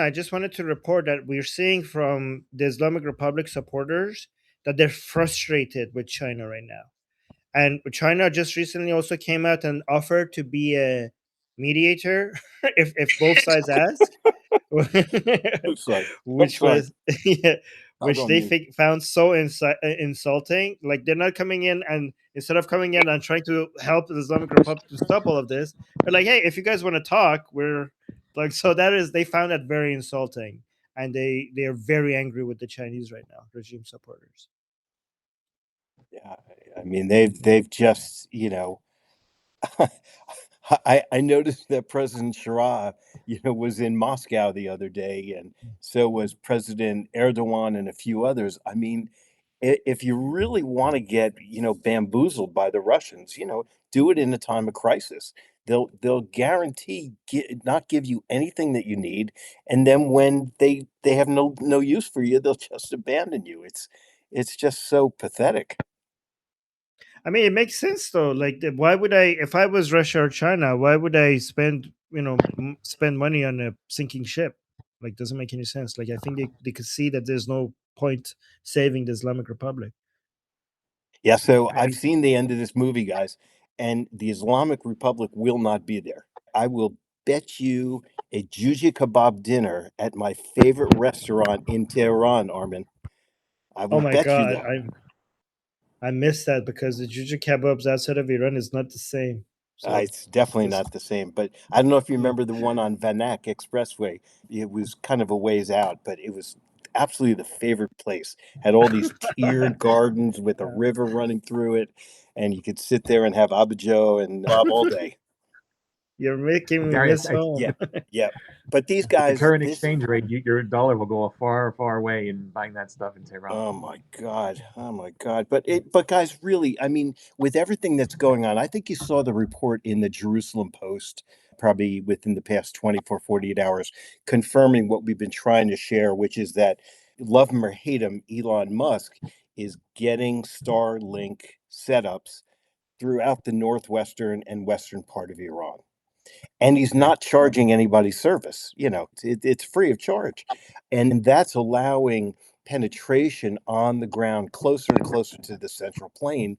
I just wanted to report that we're seeing from the Islamic Republic supporters that they're frustrated with China right now. And China just recently also came out and offered to be a mediator if both sides ask, Looks like. I'm which sorry. was yeah, I'll which go on they mute. found so insulting. Like they're not coming in, and instead of coming in and trying to help the Islamic Republic to stop all of this, they're like, hey, if you guys want to talk, we're like, so that is, they found that very insulting, and they are very angry with the Chinese right now, regime supporters. Yeah, I mean they've just I noticed that President Shara, was in Moscow the other day, and so was President Erdogan and a few others. I mean, if you really want to get, bamboozled by the Russians, do it in a time of crisis. They'll guarantee not give you anything that you need, and then when they have no use for you, they'll just abandon you. It's just so pathetic. I mean, it makes sense though. Like, why would I, if I was Russia or China, why would I spend, spend money on a sinking ship? Like, doesn't make any sense. Like, I think they could see that there's no point saving the Islamic Republic. Yeah, so I've Right. seen the end of this movie, guys, and the Islamic Republic will not be there. I will bet you a Juji kebab dinner at my favorite restaurant in Tehran, Armin. I Oh will my bet you God, that. I miss that because the juju kebabs outside of Iran is not the same. So It's definitely this, not the same, but I don't know if you yeah. remember the one on Vanak Expressway. It was kind of a ways out, but it was absolutely the favorite place. Had all these tiered gardens with a Yeah. river running through it, and you could sit there and have abajo and all day. You're making me Gary, miss home. Yeah, yeah. But these at the guys, current this exchange rate, your dollar will go a far, far way in buying that stuff in Tehran. oh my God. Oh my God. But guys, really, I mean, with everything that's going on, I think you saw the report in the Jerusalem Post probably within the past 24, 48 hours, confirming what we've been trying to share, which is that love him or hate him, Elon Musk is getting Starlink setups throughout the northwestern and western part of Iran. And he's not charging anybody service. It's free of charge, and that's allowing penetration on the ground closer and closer to the central plain.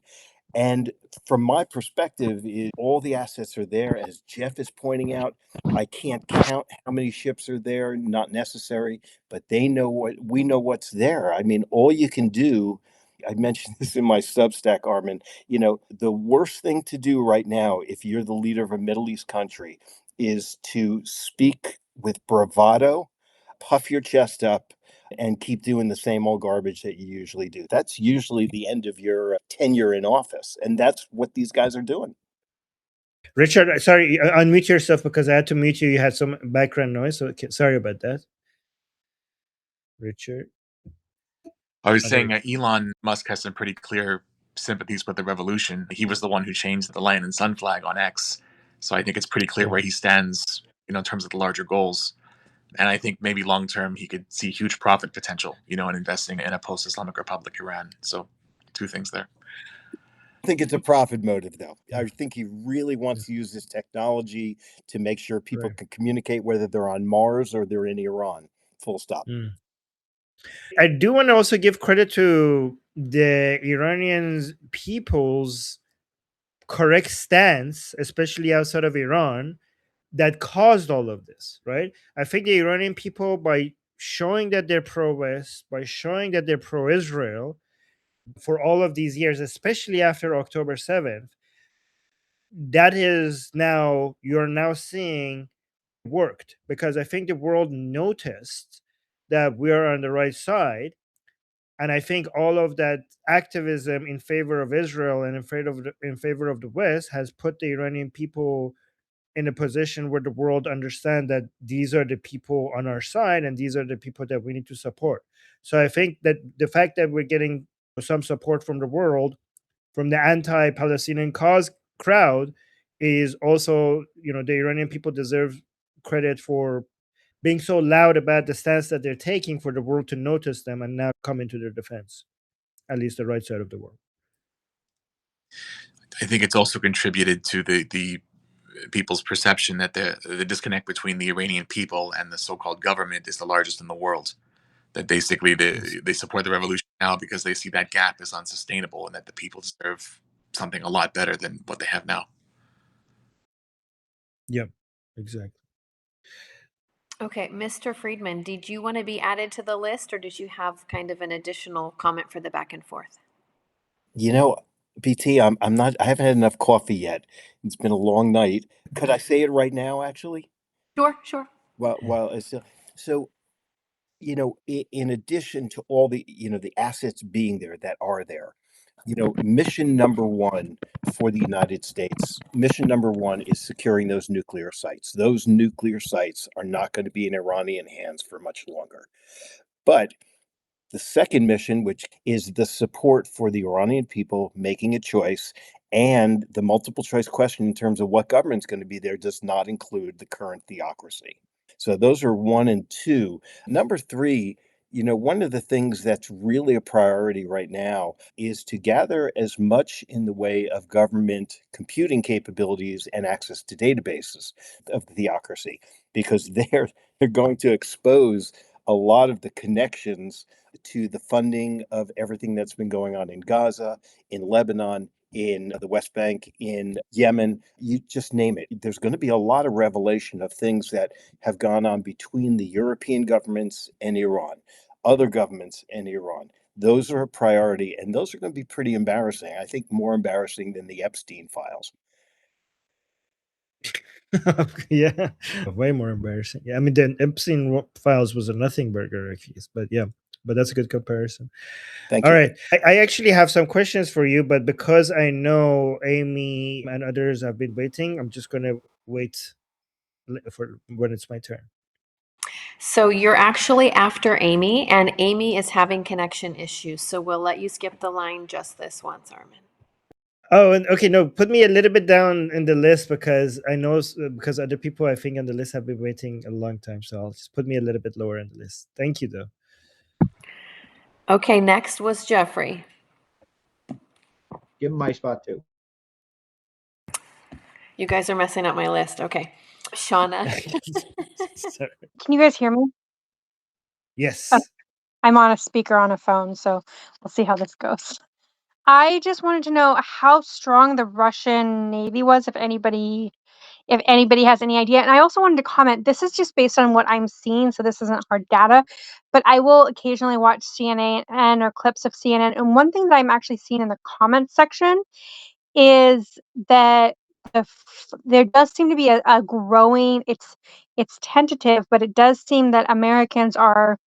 And from my perspective, all the assets are there, as Jeff is pointing out. I can't count how many ships are there, not necessary, but they know what we know what's there. I mean, all you can do, I mentioned this in my Substack, Armin, the worst thing to do right now, if you're the leader of a Middle East country, is to speak with bravado, puff your chest up, and keep doing the same old garbage that you usually do. That's usually the end of your tenure in office, and that's what these guys are doing. Richard, sorry, unmute yourself because I had to mute you. You had some background noise, so sorry about that. Richard. I was Oh, there saying Elon Musk has some pretty clear sympathies with the revolution. He was the one who changed the lion and sun flag on X. So I think it's pretty clear where he stands, in terms of the larger goals. And I think maybe long term he could see huge profit potential, in investing in a post-Islamic Republic Iran. So two things there. I think it's a profit motive, though. I think he really wants to use this technology to make sure people Right. can communicate whether they're on Mars or they're in Iran. Full stop. I do want to also give credit to the Iranian people's correct stance, especially outside of Iran, that caused all of this, right? I think the Iranian people, by showing that they're pro West, by showing that they're pro Israel for all of these years, especially after October 7th, that is now, you're now seeing worked, because I think the world noticed that we are on the right side. And I think all of that activism in favor of Israel and in favor of the West has put the Iranian people in a position where the world understand that these are the people on our side and these are the people that we need to support. So I think that the fact that we're getting some support from the world, from the anti-Palestinian cause crowd, is also, the Iranian people deserve credit for being so loud about the stance that they're taking, for the world to notice them and now come into their defense, at least the right side of the world. I think it's also contributed to the people's perception that the disconnect between the Iranian people and the so-called government is the largest in the world. That basically they support the revolution now because they see that gap is unsustainable and that the people deserve something a lot better than what they have now. Yep, exactly. Okay, Mr. Friedman, did you want to be added to the list, or did you have kind of an additional comment for the back and forth? You know, BT, I'm not. I haven't had enough coffee yet. It's been a long night. Could I say it right now? Actually, Sure, sure. while it's still, so in addition to all the the assets being there that are there, mission number one for the United States, mission number one is securing those nuclear sites. Those nuclear sites are not going to be in Iranian hands for much longer. But the second mission, which is the support for the Iranian people making a choice, and the multiple choice question in terms of what government's going to be there, does not include the current theocracy. So those are one and two. Number three, one of the things that's really a priority right now is to gather as much in the way of government computing capabilities and access to databases of the theocracy, because they're going to expose a lot of the connections to the funding of everything that's been going on in Gaza, in Lebanon, in the West Bank, in Yemen, you just name it. There's going to be a lot of revelation of things that have gone on between the European governments and Iran, other governments and Iran. Those are a priority, and those are going to be pretty embarrassing. I think more embarrassing than the Epstein files. Yeah, way more embarrassing. Yeah, I mean, the Epstein files was a nothing burger case, but yeah, but that's a good comparison. Thank All you. right, I actually have some questions for you, but because I know Amy and others have been waiting, I'm just going to wait for when it's my turn. So you're actually after Amy, and Amy is having connection issues. So we'll let you skip the line just this once, Armin. Oh, and okay, no, put me a little bit down in the list because I know because other people I think on the list have been waiting a long time. So I'll just put me a little bit lower in the list. Thank you, though. Okay, next was Jeffrey. Give him my spot too. You guys are messing up my list. Okay. Shauna. Sorry. Can you guys hear me? Yes. I'm on a speaker on a phone, so we'll see how this goes. I just wanted to know how strong the Russian Navy was, if anybody has any idea. And I also wanted to comment, this is just based on what I'm seeing, so this isn't hard data, but I will occasionally watch CNN or clips of CNN. And one thing that I'm actually seeing in the comments section is that there does seem to be a growing, it's tentative, but it does seem that Americans are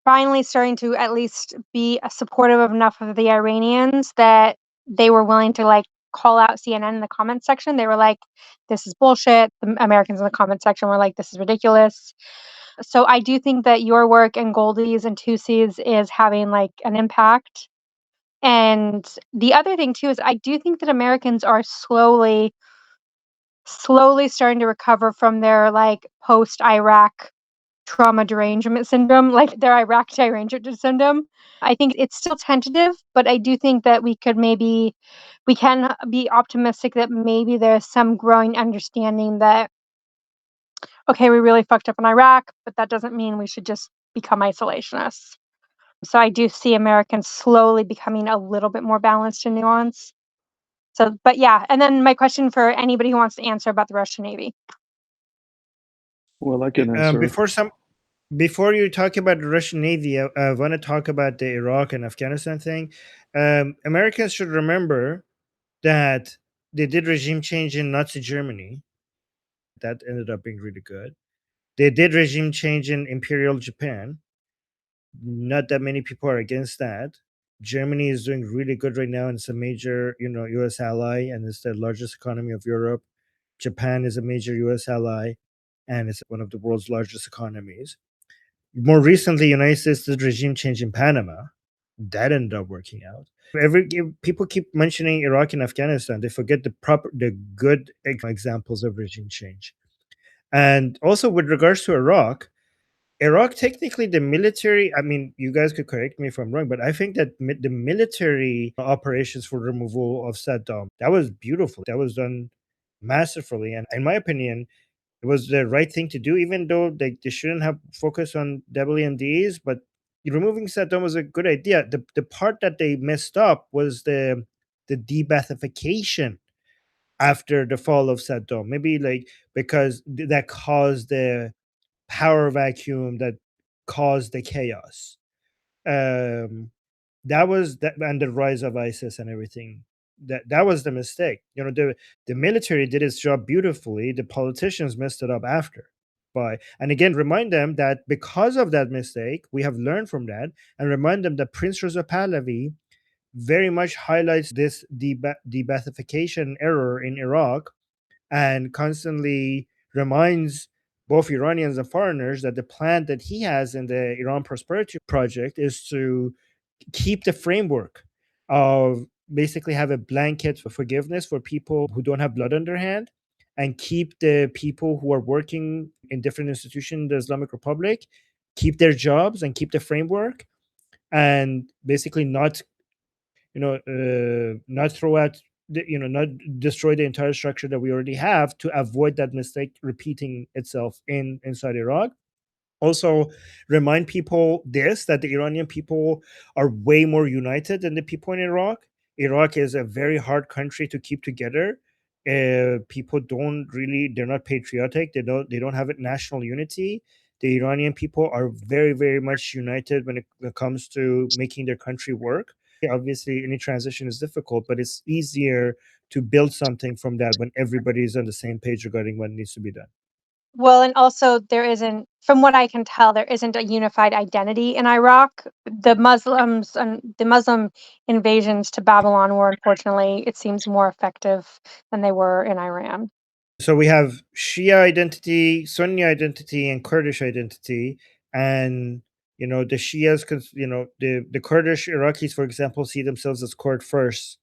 finally starting to at least be supportive of enough of the Iranians that they were willing to like call out CNN in the comment section. They were like, this is bullshit. The Americans in the comment section were like, this is ridiculous. So I do think that your work and Goldie's and Tusi's is having like an impact. And the other thing too is I do think that Americans are slowly starting to recover from their like post-Iraq trauma derangement syndrome, like their Iraq derangement syndrome. I think it's still tentative, but I do think that we can be optimistic that maybe there's some growing understanding that, okay, we really fucked up in Iraq, but that doesn't mean we should just become isolationists. So I do see Americans slowly becoming a little bit more balanced and nuanced. So, but yeah, and then my question for anybody who wants to answer about the Russian Navy. Well, I can answer. Before you talk about the Russian Navy, I want to talk about the Iraq and Afghanistan thing. Americans should remember that they did regime change in Nazi Germany. That ended up being really good. They did regime change in Imperial Japan. Not that many people are against that. Germany is doing really good right now, and it's a major, U.S. ally, and it's the largest economy of Europe. Japan is a major U.S. ally, and it's one of the world's largest economies. More recently, United States did regime change in Panama. That ended up working out. People keep mentioning Iraq and Afghanistan. They forget the good examples of regime change. And also with regards to Iraq, technically the military, I mean, you guys could correct me if I'm wrong, but I think that the military operations for removal of Saddam, that was beautiful. That was done masterfully. And in my opinion, it was the right thing to do, even though they shouldn't have focused on WMDs. But removing Saddam was a good idea. The part that they messed up was the de-Baathification after the fall of Saddam. Maybe like because that caused the power vacuum that caused the chaos. That was that, and the rise of ISIS and everything. That was the mistake. The military did its job beautifully. The politicians messed it up after. And again, remind them that because of that mistake, we have learned from that, and remind them that Prince Reza Pahlavi very much highlights this de-Baathification error in Iraq, and constantly reminds both Iranians and foreigners that the plan that he has in the Iran Prosperity Project is to keep the framework of basically have a blanket for forgiveness for people who don't have blood on their hand, and keep the people who are working in different institutions in the Islamic Republic, keep their jobs and keep the framework, and basically not not throw out not destroy the entire structure that we already have, to avoid that mistake repeating itself inside Iraq. Also remind people that the Iranian people are way more united than the people in Iraq. Iraq is a very hard country to keep together. People they're not patriotic. They don't have a national unity. The Iranian people are very, very much united when it comes to making their country work. Obviously, any transition is difficult, but it's easier to build something from that when everybody is on the same page regarding what needs to be done. Well, and also there isn't, from what I can tell, there isn't a unified identity in Iraq. The Muslims and the Muslim invasions to Babylon were, unfortunately, it seems more effective than they were in Iran. So we have Shia identity, Sunni identity, and Kurdish identity. And the Shias, the Kurdish Iraqis, for example, see themselves as Kurd first,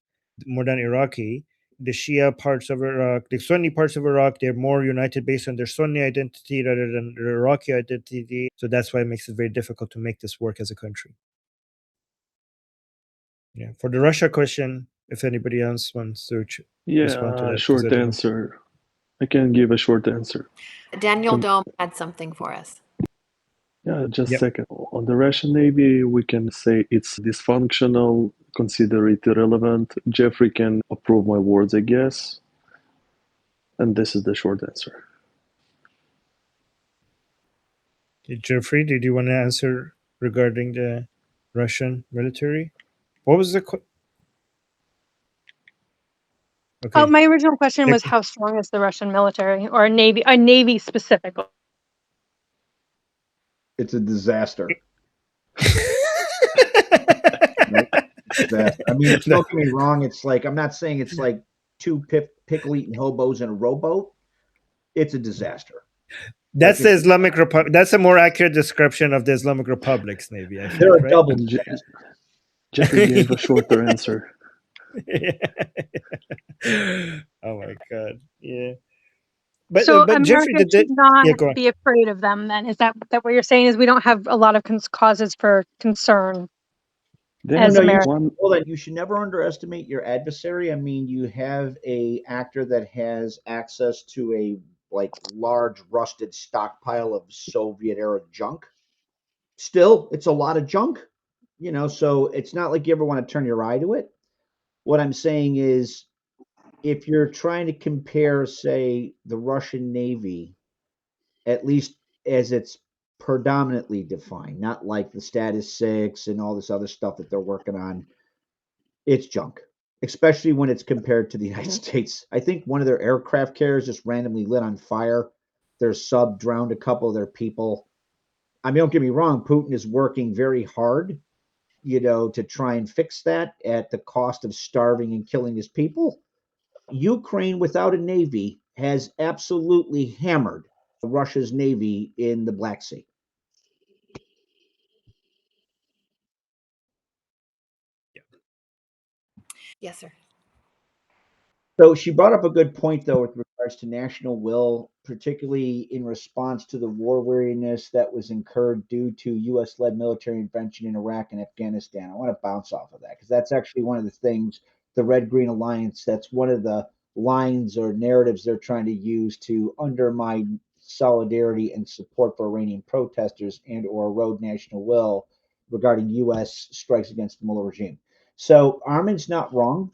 more than Iraqi. The Shia parts of Iraq, the Sunni parts of Iraq, they're more united based on their Sunni identity rather than their Iraqi identity. So that's why it makes it very difficult to make this work as a country. Yeah. For the Russia question, if anybody else wants to respond to that. Short answer. I can give a short answer. Daniel Dome had something for us. Yeah, just a second. On the Russian Navy, we can say it's dysfunctional, consider it irrelevant. Jeffrey can approve my words, I guess. And this is the short answer. Jeffrey, did you want to answer regarding the Russian military? What was the okay. Oh, my original question was how strong is the Russian military, or a navy specifically? It's a disaster. I mean, don't get me wrong. It's like, I'm not saying it's like two pickle-eating hobos in a rowboat. It's a disaster. That's the Islamic Republic. That's a more accurate description of the Islamic Republic's Navy. I think, they're a double. Jeffrey gave a shorter answer. Oh my God! Yeah. But America Jeffrey, should not be afraid of them. Then is that what you're saying? Is we don't have a lot of causes for concern as America? Hold on, you should never underestimate your adversary. I mean, you have a actor that has access to a large rusted stockpile of Soviet era junk. Still, it's a lot of junk, so it's not like you ever want to turn your eye to it. What I'm saying is, if you're trying to compare, say, the Russian Navy, at least as it's predominantly defined, not like the Status 6 and all this other stuff that they're working on, it's junk, especially when it's compared to the United States. I think one of their aircraft carriers just randomly lit on fire. Their sub drowned a couple of their people. I mean, don't get me wrong, Putin is working very hard, to try and fix that at the cost of starving and killing his people. Ukraine without a navy has absolutely hammered Russia's navy in the Black Sea. Yes, sir. So she brought up a good point, though, with regards to national will, particularly in response to the war weariness that was incurred due to U.S.-led military intervention in Iraq and Afghanistan. I want to bounce off of that because that's actually one of the things, the Red-Green Alliance, that's one of the lines or narratives they're trying to use to undermine solidarity and support for Iranian protesters and or erode national will regarding U.S. strikes against the Mullah regime. So Armin's not wrong.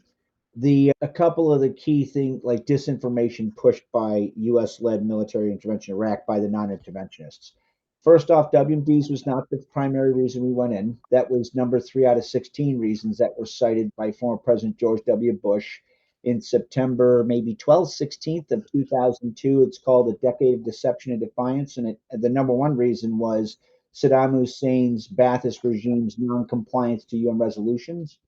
A couple of the key things like disinformation pushed by U.S. led military intervention in Iraq by the non-interventionists. First off, WMDs was not the primary reason we went in. That was number 3 out of 16 reasons that were cited by former President George W. Bush in September, maybe 12th, 16th of 2002. It's called A Decade of Deception and Defiance. And the number one reason was Saddam Hussein's Ba'athist regime's non-compliance to UN resolutions.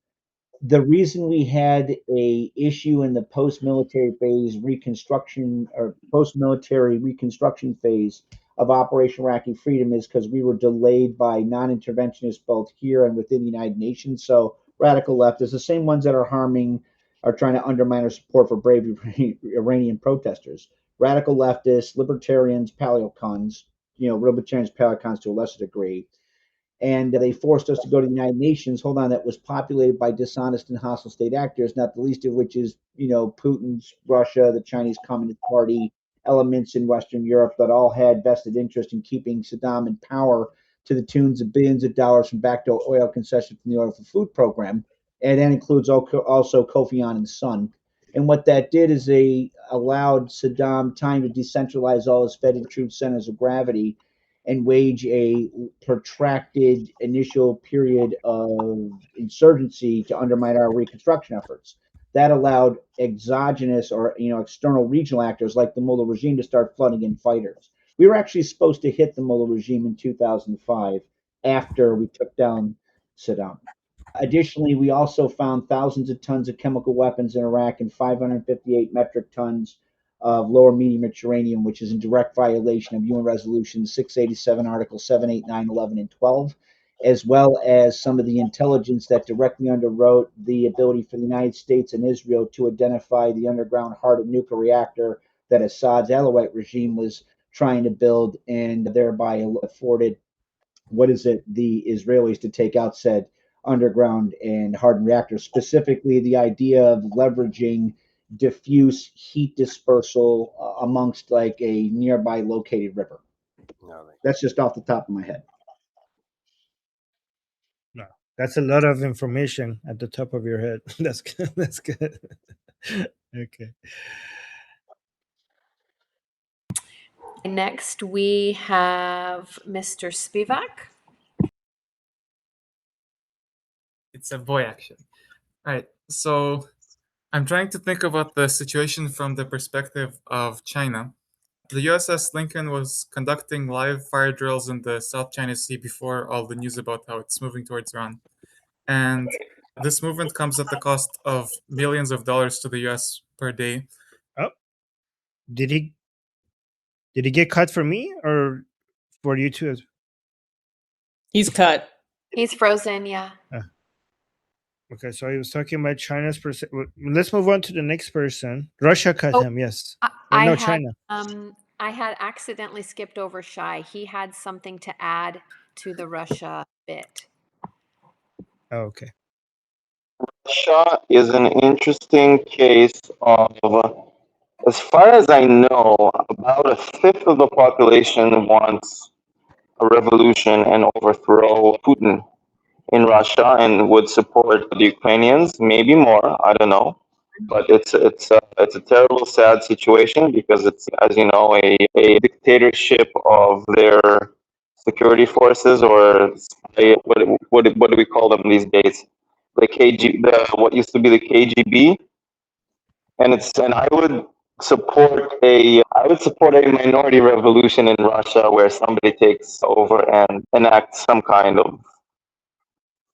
The reason we had a issue in the post-military phase reconstruction or post-military reconstruction phase of Operation Iraqi Freedom is because we were delayed by non-interventionists both here and within the United Nations. So radical leftists, the same ones that are trying to undermine our support for brave Iranian protesters. Radical leftists, libertarians, paleocons, libertarians, paleocons to a lesser degree. And they forced us to go to the United Nations. Hold on, that was populated by dishonest and hostile state actors, not the least of which is, Putin's Russia, the Chinese Communist Party, elements in Western Europe that all had vested interest in keeping Saddam in power to the tunes of billions of dollars from backdoor oil concessions from the Oil for Food program. And that includes also Kofi Annan's son. And what that did is they allowed Saddam time to decentralize all his Fed and troop centers of gravity and wage a protracted initial period of insurgency to undermine our reconstruction efforts. That allowed exogenous or external regional actors like the Mullah regime to start flooding in fighters. We were actually supposed to hit the Mullah regime in 2005 after we took down Saddam. Additionally, we also found thousands of tons of chemical weapons in Iraq and 558 metric tons of lower medium enriched uranium, which is in direct violation of UN Resolution 687, Articles 7, 8, 9, 11, and 12, as well as some of the intelligence that directly underwrote the ability for the United States and Israel to identify the underground heart of nuclear reactor that Assad's Alawite regime was trying to build, and thereby afforded the Israelis to take out said underground and hardened reactors, specifically the idea of leveraging diffuse heat dispersal amongst like a nearby located river. That's just off the top of my head. No, that's a lot of information at the top of your head. That's good. That's good. Okay. Next, we have Mr. Spivak. It's a boy action. All right. So I'm trying to think about the situation from the perspective of China. The USS Lincoln was conducting live fire drills in the South China Sea before all the news about how it's moving towards Iran. And this movement comes at the cost of millions of dollars to the US per day. Oh, did he get cut for me or for you too? He's cut. He's frozen, yeah. Okay, so he was talking about China's percent. Let's move on to the next person. Russia cut him, yes. No, China. I had accidentally skipped over Shai. He had something to add to the Russia bit. Oh, okay. Russia is an interesting case of, as far as I know, about a fifth of the population wants a revolution and overthrow Putin in Russia and would support the Ukrainians, maybe more, I don't know. But it's a terrible, sad situation because it's, as you know, a dictatorship of their security forces, or what do we call them these days? What used to be the KGB, and I would support a minority revolution in Russia where somebody takes over and enacts some kind of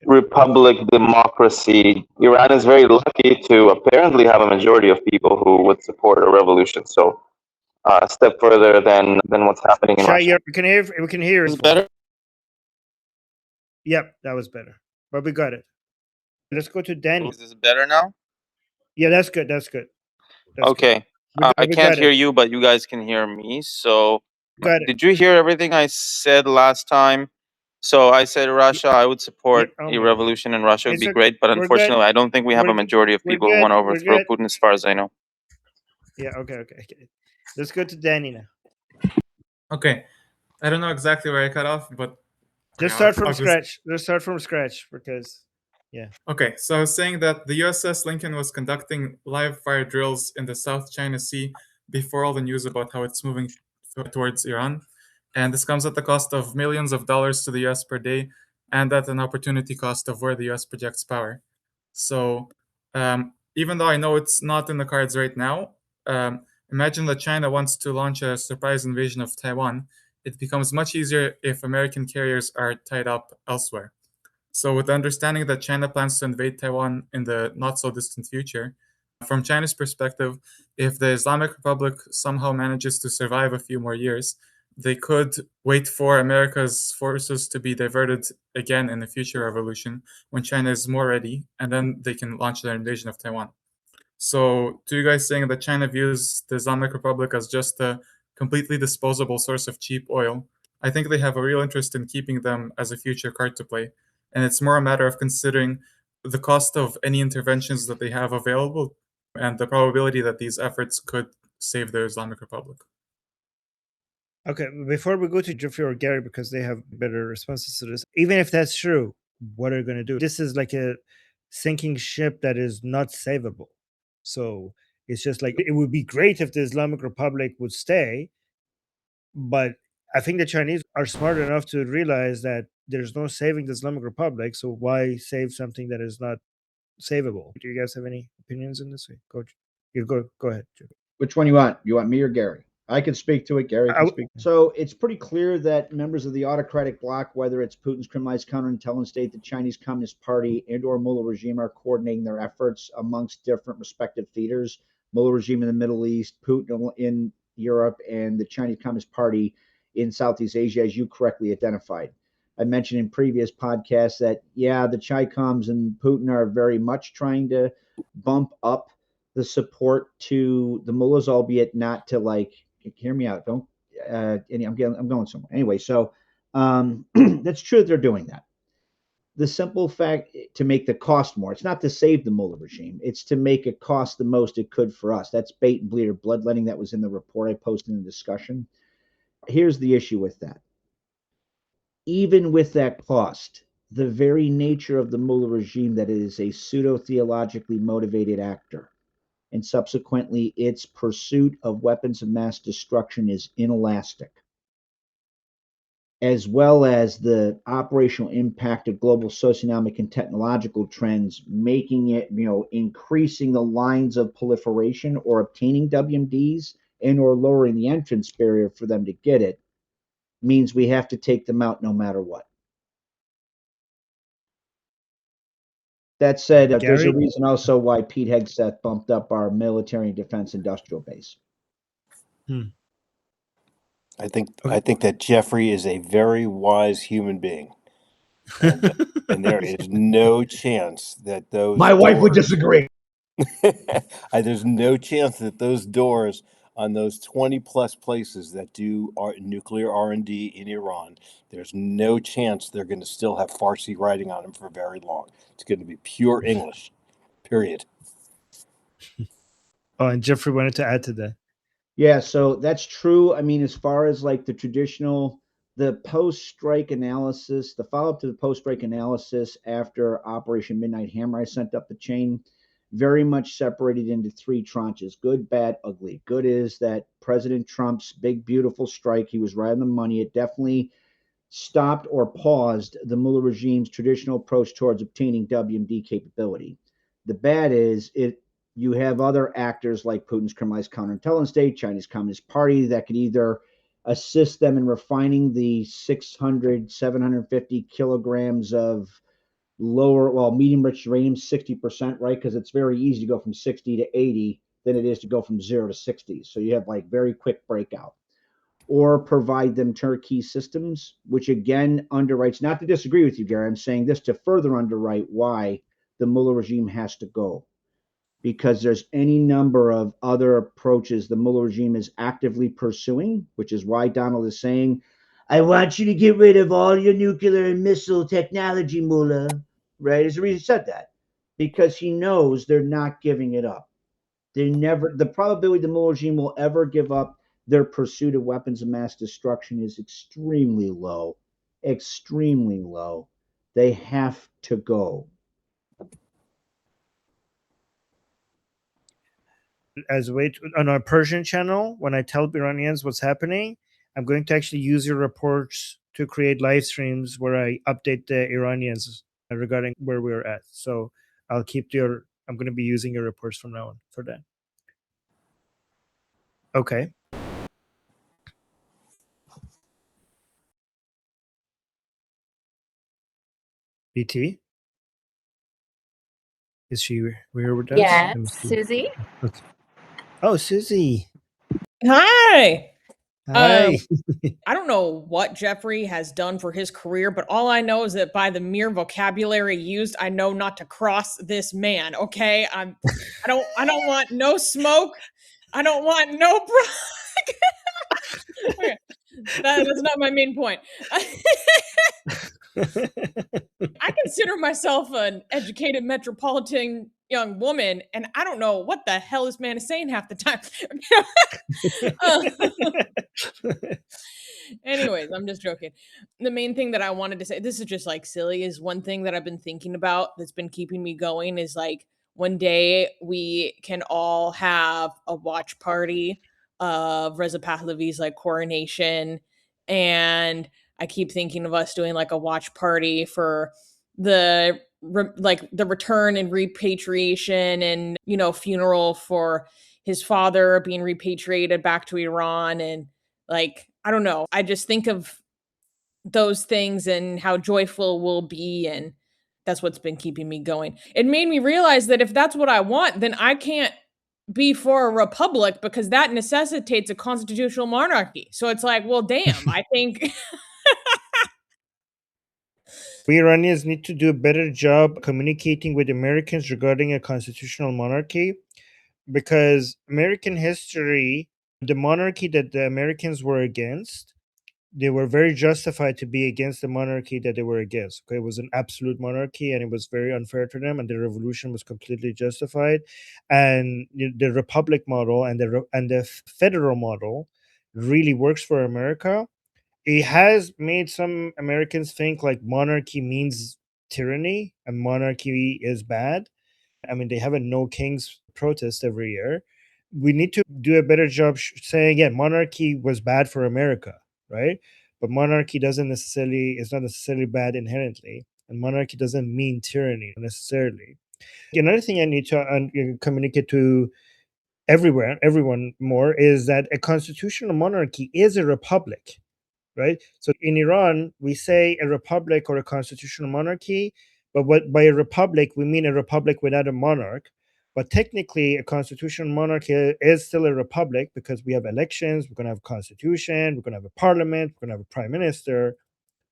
republic, democracy. Iran is very lucky to apparently have a majority of people who would support a revolution. So a step further than what's happening in Shai, Russia. we can hear Is better? Yep, that was better. But we got it. Let's go to Danny. Is this better now? Yeah, that's good. That's good. Okay. I can't hear you, but you guys can hear me. So did you hear everything I said last time? So I said Russia, I would support a revolution in Russia. It would be great. But unfortunately, I don't think we have a majority of people who want to overthrow Putin as far as I know. Yeah. Okay. Let's go to Danny now. Okay. I don't know exactly where I cut off, but just start from scratch. Let's start from scratch because, yeah. Okay, so I was saying that the USS Lincoln was conducting live fire drills in the South China Sea before all the news about how it's moving towards Iran. And this comes at the cost of millions of dollars to the US per day and at an opportunity cost of where the US projects power. So even though I know it's not in the cards right now, imagine that China wants to launch a surprise invasion of Taiwan. It becomes much easier if American carriers are tied up elsewhere. So with the understanding that China plans to invade Taiwan in the not so distant future, from China's perspective, if the Islamic Republic somehow manages to survive a few more years, they could wait for America's forces to be diverted again in a future revolution when China is more ready, and then they can launch their invasion of Taiwan. So to you guys saying that China views the Islamic Republic as just a completely disposable source of cheap oil, I think they have a real interest in keeping them as a future card to play. And it's more a matter of considering the cost of any interventions that they have available and the probability that these efforts could save the Islamic Republic. Okay, before we go to Jeffrey or Gary, because they have better responses to this, even if that's true, what are you going to do? This is like a sinking ship that is not savable. So it's just like, it would be great if the Islamic Republic would stay, but I think the Chinese are smart enough to realize that there's no saving the Islamic Republic, so why save something that is not savable? Do you guys have any opinions in this? Coach, you go ahead. Which one you want? You want me or Gary? I can speak to it. Gary can speak. So it's pretty clear that members of the autocratic bloc, whether it's Putin's criminalized counterintelligence state, the Chinese Communist Party, and/or Mullah regime, are coordinating their efforts amongst different respective theaters. Mullah regime in the Middle East, Putin in Europe, and the Chinese Communist Party in Southeast Asia, as you correctly identified. I mentioned in previous podcasts that, yeah, the Chi-Coms and Putin are very much trying to bump up the support to the mullahs, albeit not to, like, hear me out. Don't. I'm going somewhere. Anyway, so that's true that they're doing that. The simple fact to make the cost more. It's not to save the mullah regime. It's to make it cost the most it could for us. That's bait and bleed or bloodletting. That was in the report I posted in the discussion. Here's the issue with that. Even with that cost, the very nature of the mullah regime, that it is a pseudo-theologically motivated actor, and subsequently its pursuit of weapons of mass destruction, is inelastic, as well as the operational impact of global socioeconomic and technological trends, making it, increasing the lines of proliferation or obtaining WMDs and or lowering the entrance barrier for them to get it, means we have to take them out no matter what. That said, there's a reason also why Pete Hegseth bumped up our military and defense industrial base. I think that Jeffrey is a very wise human being, and there is no chance that those. My wife would disagree. There's no chance that those doors on those 20 plus places that do nuclear R&D in Iran, there's no chance they're going to still have Farsi writing on them for very long. It's going to be pure English, period. Oh, and Jeffrey wanted to add to that. Yeah, so that's true. I mean, as far as like the traditional, the post-strike analysis, the follow-up to the post-strike analysis after Operation Midnight Hammer, I sent up the chain, very much separated into three tranches: good, bad, ugly. Good is that President Trump's big, beautiful strike, he was right on the money. It definitely stopped or paused the Mullah regime's traditional approach towards obtaining WMD capability. The bad is you have other actors like Putin's criminalized counterintelligence state, Chinese Communist Party, that could either assist them in refining the 600, 750 kilograms of medium rich uranium, 60%, right? Because it's very easy to go from 60 to 80 than it is to go from 0 to 60. So you have like very quick breakout. Or provide them turnkey systems, which again underwrites, not to disagree with you, Gary, I'm saying this to further underwrite why the Mullah regime has to go. Because there's any number of other approaches the Mullah regime is actively pursuing, which is why Donald is saying, I want you to get rid of all your nuclear and missile technology, Mullah, right? There's a reason he said that. Because he knows they're not giving it up. The probability the Mullah regime will ever give up their pursuit of weapons of mass destruction is extremely low. Extremely low. They have to go. As a way to, on our Persian channel, when I tell Iranians what's happening, I'm going to actually use your reports to create live streams where I update the Iranians regarding where we're at. So I'm going to be using your reports from now on for that. Okay. BT? Is she here with us? Yes, Susie. Okay. Oh, Susie. Hi. Hi. I don't know what Jeffrey has done for his career, but all I know is that by the mere vocabulary used, I know not to cross this man. Okay, I don't want no smoke. I don't want no. Okay. That's not my main point. I consider myself an educated metropolitan young woman, and I don't know what the hell this man is saying half the time. Anyways, I'm just joking. The main thing that I wanted to say, this is just like silly, is one thing that I've been thinking about that's been keeping me going is like one day we can all have a watch party of Reza Pahlavi's like coronation, and I keep thinking of us doing like a watch party for the the return and repatriation and funeral for his father being repatriated back to Iran. And like, I don't know, I just think of those things and how joyful we'll be, and that's what's been keeping me going. It made me realize that if that's what I want, then I can't be for a republic because that necessitates a constitutional monarchy. So it's like, well, damn, I think we Iranians need to do a better job communicating with Americans regarding a constitutional monarchy, because American history, the monarchy that the Americans were against, they were very justified to be against the monarchy that they were against. Okay, it was an absolute monarchy and it was very unfair to them, and the revolution was completely justified. And the republic model and the federal model really works for America. It has made some Americans think like monarchy means tyranny and monarchy is bad. I mean, they have a no kings protest every year. We need to do a better job saying, yeah, monarchy was bad for America, right? But monarchy is not necessarily bad inherently, and monarchy doesn't mean tyranny necessarily. Another thing I need to communicate to everyone more is that a constitutional monarchy is a republic, right? So in Iran, we say a republic or a constitutional monarchy, but by a republic, we mean a republic without a monarch. But technically, a constitutional monarchy is still a republic because we have elections, we're going to have a constitution, we're going to have a parliament, we're going to have a prime minister.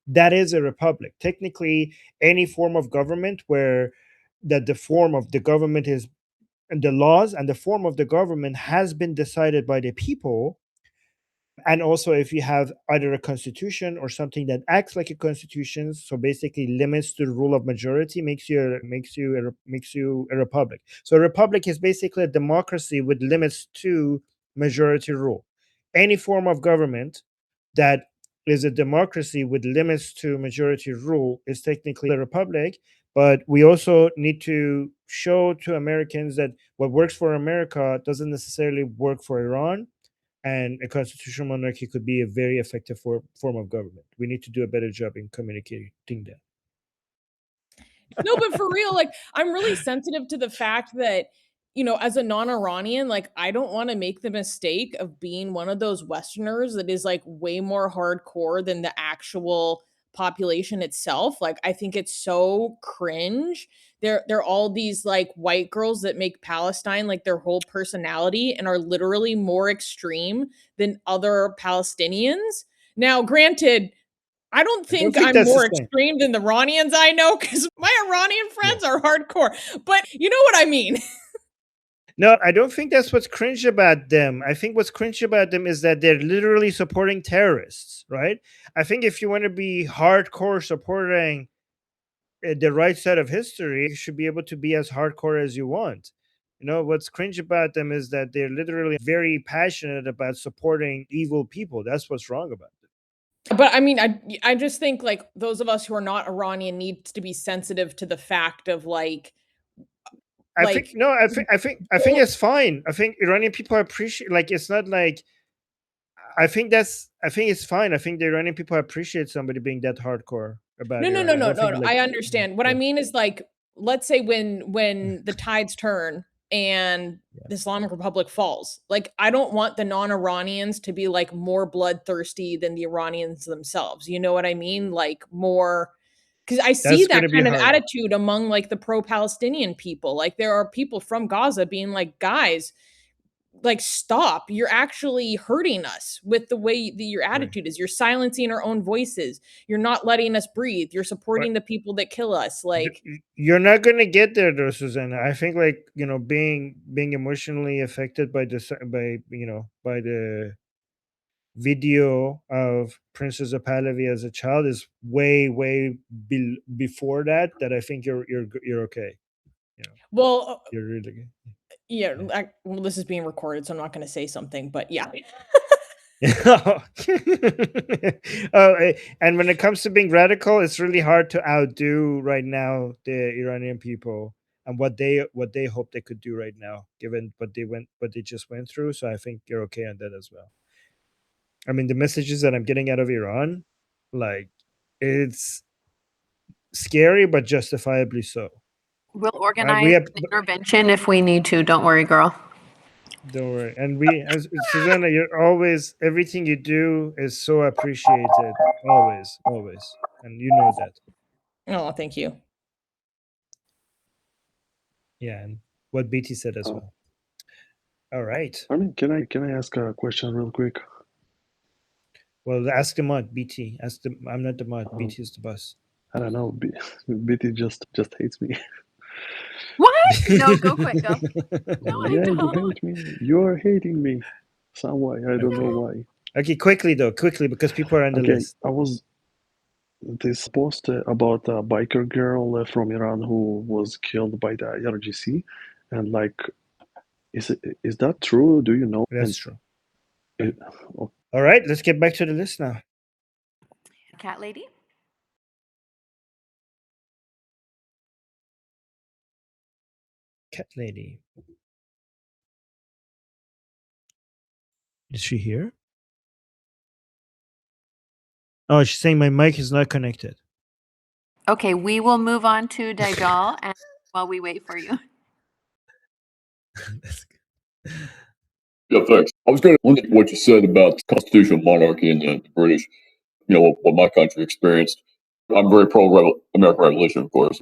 That is a republic. Technically, any form of government where that the form of the government is, and the laws and the form of the government has been decided by the people. And also, if you have either a constitution or something that acts like a constitution, so basically limits the rule of majority, makes you a republic. So a republic is basically a democracy with limits to majority rule. Any form of government that is a democracy with limits to majority rule is technically a republic. But we also need to show to Americans that what works for America doesn't necessarily work for Iran, and a constitutional monarchy could be a very effective form of government. We need to do a better job in communicating that. No, but for real, like, I'm really sensitive to the fact that, as a non-Iranian, like, I don't want to make the mistake of being one of those Westerners that is like way more hardcore than the actual population itself. Like, I think it's so cringe. They're all these like white girls that make Palestine like their whole personality and are literally more extreme than other Palestinians. Now, granted, I don't think I'm more extreme than the Iranians I know, because my Iranian friends are hardcore, but you know what I mean. No, I don't think that's what's cringe about them. I think what's cringe about them is that they're literally supporting terrorists, right? I think if you want to be hardcore supporting the right side of history, you should be able to be as hardcore as you want. What's cringe about them is that they're literally very passionate about supporting evil people. That's what's wrong about them. But I mean, I just think like those of us who are not Iranian needs to be sensitive to the fact of like. I think it's fine. I think Iranian people appreciate, like, it's not like, I think it's fine. I think the Iranian people appreciate somebody being that hardcore about it. No. I understand. What I mean is, like, let's say when the tides turn and the Islamic Republic falls, like, I don't want the non-Iranians to be like more bloodthirsty than the Iranians themselves. You know what I mean? Like more, because I see that kind of attitude among like the pro-Palestinian people. Like there are people from Gaza being like, guys, like, stop. You're actually hurting us with the way that your attitude is. You're silencing our own voices. You're not letting us breathe. You're supporting the people that kill us. Like, you're not going to get there though, Susanna. I think, like, being emotionally affected by the video of Princess of Pahlavi as a child is way before that I think you're okay. Well, you're really good. Yeah, well, this is being recorded, so I'm not going to say something, but yeah. And when it comes to being radical, it's really hard to outdo right now the Iranian people and what they hope they could do right now, given what they just went through. So I think you're okay on that as well. I mean, the messages that I'm getting out of Iran, like, it's scary, but justifiably so. We'll organize an intervention if we need to. Don't worry, girl. Don't worry. And Susanna, you're always, everything you do is so appreciated. Always. And you know that. Oh, thank you. Yeah, and what BT said as well. All right. I mean, can I ask a question real quick? Well, ask the mod, BT. I'm not the mod. BT is the boss. I don't know. BT just hates me. What? No, go quick, go. No, Yeah, I don't. you hate me. You're hating me. Some way. I don't know why. Okay, quickly, because people are on the list. I was this post about a biker girl from Iran who was killed by the IRGC, and like, is that true? Do you know? That's true. All right, let's get back to the list now. Cat lady. Cat lady. Is she here? Oh, she's saying my mic is not connected. Okay, we will move on to Dajjal and while we wait for you. That's good. Yeah, thanks. I was going to look at what you said about constitutional monarchy and the British, what my country experienced. I'm very pro-American Revolution, of course,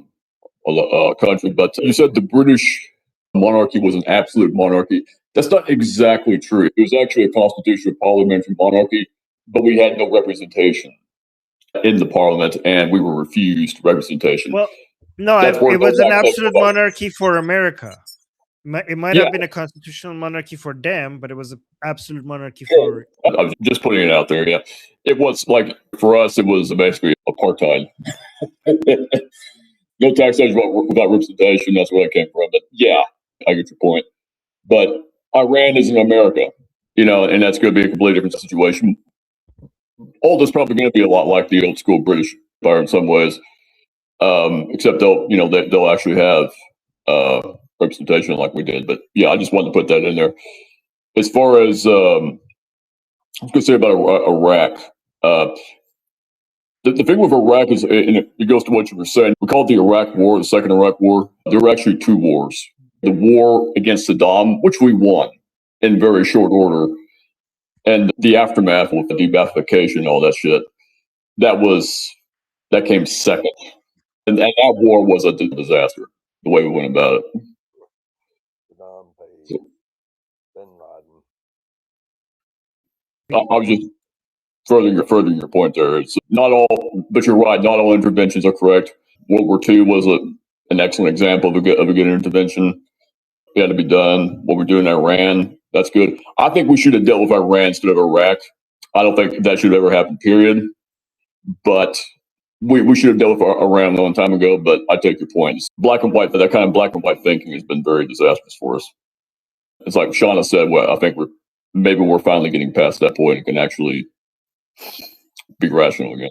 country, but you said the British monarchy was an absolute monarchy. That's not exactly true. It was actually a constitutional parliamentary monarchy, but we had no representation in the parliament, and we were refused representation. Well, no, it was an absolute monarchy for America. It might have been a constitutional monarchy for them, but it was an absolute monarchy for... I was just putting it out there, yeah. It was like, for us, it was basically apartheid. No taxation without representation, that's where I came from. But yeah, I get your point. But Iran isn't America, and that's going to be a completely different situation. All this probably going to be a lot like the old school British Empire in some ways, except they'll actually have representation like we did. But yeah, I just wanted to put that in there. As far as I was going to say about Iraq, the thing with Iraq is, and it goes to what you were saying, we call it the Iraq War, the Second Iraq War. There were actually two wars. The war against Saddam, which we won in very short order, and the aftermath with the de-Baathification and all that shit, that came second. And that war was a disaster, the way we went about it. I was just furthering your point there. It's not all, but you're right. Not all interventions are correct. World War II was an excellent example of a good intervention. It had to be done. What we're doing in Iran, that's good. I think we should have dealt with Iran instead of Iraq. I don't think that should ever happen, period. But we should have dealt with Iran a long time ago, but I take your point. It's black and white, that kind of black and white thinking has been very disastrous for us. It's like Shauna said, well, I think we're finally getting past that point and can actually be rational again.